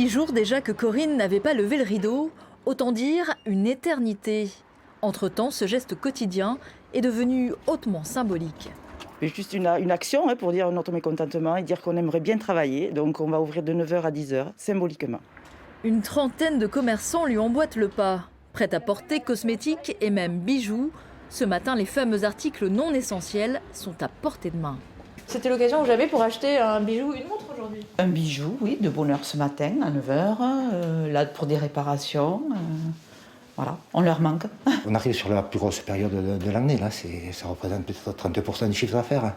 10 jours déjà que Corinne n'avait pas levé le rideau, autant dire une éternité. Entre-temps, ce geste quotidien est devenu hautement symbolique. Juste une action pour dire notre mécontentement et dire qu'on aimerait bien travailler. Donc on va ouvrir de 9 h à 10 h, symboliquement. Une trentaine de commerçants lui emboîtent le pas. Prêt à porter, cosmétiques et même bijoux. Ce matin, les fameux articles non essentiels sont à portée de main. C'était l'occasion que j'avais pour acheter un bijou, une montre aujourd'hui. Un bijou, oui, de bonne heure ce matin, à 9 h, là pour des réparations. Voilà, on leur manque. On arrive sur la plus grosse période de l'année, là, ça représente peut-être 30% du chiffre d'affaires.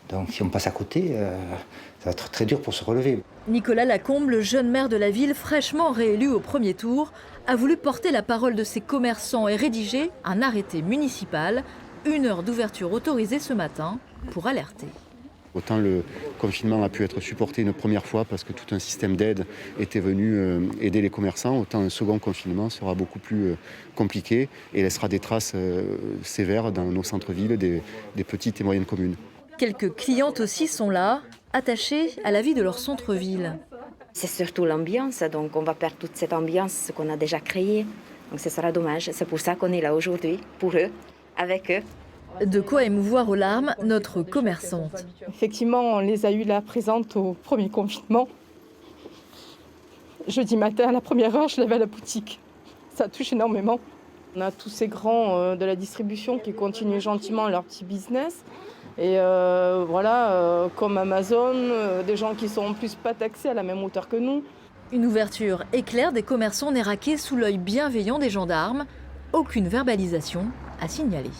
Donc si on passe à côté, ça va être très dur pour se relever. Nicolas Lacombe, le jeune maire de la ville, fraîchement réélu au premier tour, a voulu porter la parole de ses commerçants et rédiger un arrêté municipal. 1 heure d'ouverture autorisée ce matin pour alerter. Autant le confinement a pu être supporté une première fois parce que tout un système d'aide était venu aider les commerçants, autant un second confinement sera beaucoup plus compliqué et laissera des traces sévères dans nos centres-villes des petites et moyennes communes. Quelques clientes aussi sont là, attachées à la vie de leur centre-ville. C'est surtout l'ambiance, donc on va perdre toute cette ambiance qu'on a déjà créée. Donc ce sera dommage, c'est pour ça qu'on est là aujourd'hui, pour eux, avec eux. De quoi émouvoir aux larmes notre commerçante. Effectivement, on les a eu là présentes au premier confinement. Jeudi matin, à la première heure, je levais la boutique. Ça touche énormément. On a tous ces grands de la distribution qui continuent gentiment leur petit business. Et comme Amazon, des gens qui sont en plus pas taxés à la même hauteur que nous. Une ouverture éclair des commerçants n'est raquée sous l'œil bienveillant des gendarmes. Aucune verbalisation à signaler.